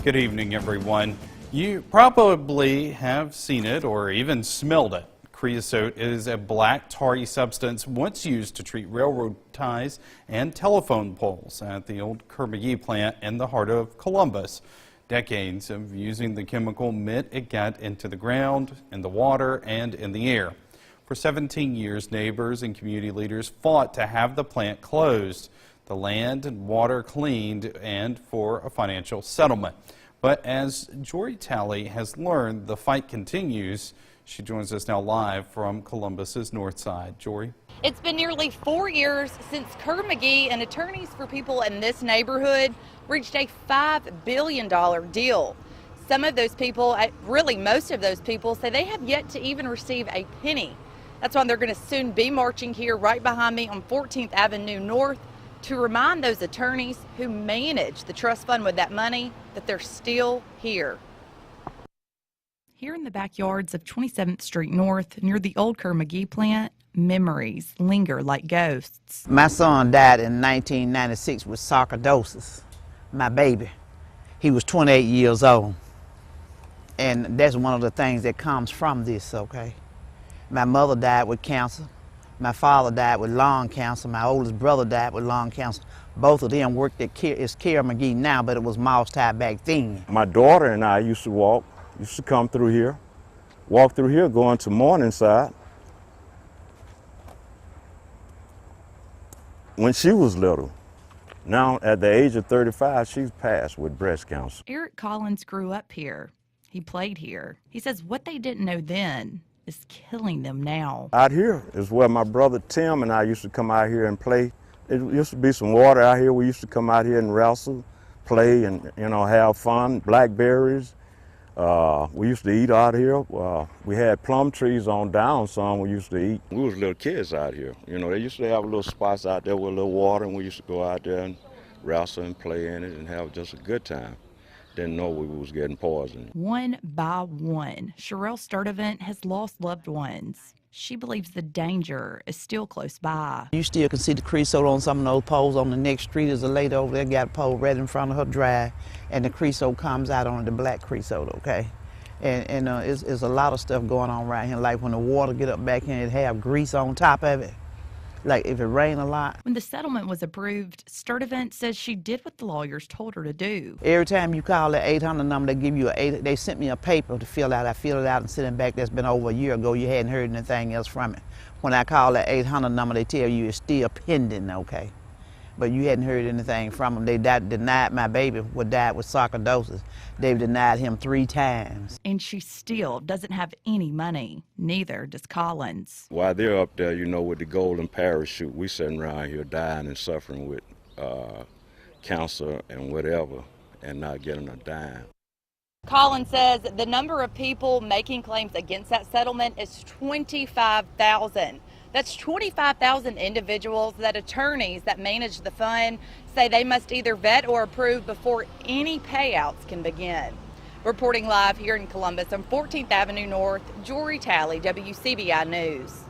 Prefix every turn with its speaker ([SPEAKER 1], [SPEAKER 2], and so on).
[SPEAKER 1] Good evening, everyone. You probably have seen it or even smelled it. Creosote is a black tarry substance once used to treat railroad ties and telephone poles at the old Kerr-McGee plant in the heart of Columbus. Decades of using the chemical meant it got into the ground, in the water, and in the air. For 17 years, neighbors and community leaders fought to have the plant closed, the land and water cleaned, and for a financial settlement. But as Jory Talley has learned, the fight continues. She joins us now live from Columbus's north side. Jory?
[SPEAKER 2] It's been nearly 4 years since Kerr-McGee and attorneys for people in this neighborhood reached a $5 billion deal. Some of those people, really most of those people, say they have yet to even receive a penny. That's why they're going to soon be marching here right behind me on 14th Avenue North to remind those attorneys who manage the trust fund with that money that they're still here. Here in the backyards of 27th Street North, near the old Kerr-McGee plant, memories linger like ghosts.
[SPEAKER 3] My son died in 1996 with sarcoidosis, my baby. He was 28 years old. And that's one of the things that comes from this, okay? My mother died with cancer. My father died with lung cancer. My oldest brother died with lung cancer. Both of them worked at Kerr-McGee now, but it was Moss Tie back then.
[SPEAKER 4] My daughter and I used to come through here, walk through here going to Morningside. When she was little. Now, at the age of 35, she's passed with breast cancer.
[SPEAKER 2] Eric Collins grew up here. He played here. He says what they didn't know then is killing them now.
[SPEAKER 4] Out here is where my brother Tim and I used to come out here and play. It used to be some water out here. We used to come out here and wrestle, play, and have fun. Blackberries. We used to eat out here. We had plum trees on down some we used to eat. We was little kids out here. They used to have little spots out there with a little water, and we used to go out there and wrestle and play in it and have just a good time. Didn't know we was getting poisoned.
[SPEAKER 2] One by one, Sherelle Sturdivant has lost loved ones. She believes the danger is still close by.
[SPEAKER 3] You still can see the creosote on some of those poles on the next street. There's a lady over there got a pole right in front of her drive, and the creosote comes out on the black creosote, okay? And it's a lot of stuff going on right here. Like when the water get up back in, it have grease on top of it. Like if it rain a lot.
[SPEAKER 2] When the settlement was approved, Sturdivant says she did what the lawyers told her to do.
[SPEAKER 3] Every time you call that 800 number, they give you they sent me a paper to fill out. I filled it out and sent it back. That's been over a year ago. You hadn't heard anything else from it. When I call that 800 number, they tell you it's still pending, okay? But you hadn't heard anything from them. They denied my baby died with sarcoidosis. They've denied him 3 times.
[SPEAKER 2] And she still doesn't have any money. Neither does Collins.
[SPEAKER 4] While they're up there, with the golden parachute, we sitting around here dying and suffering with cancer and whatever, and not getting a dime.
[SPEAKER 2] Collins says the number of people making claims against that settlement is 25,000. That's 25,000 individuals that attorneys that manage the fund say they must either vet or approve before any payouts can begin. Reporting live here in Columbus on 14th Avenue North, Jory Talley, WCBI News.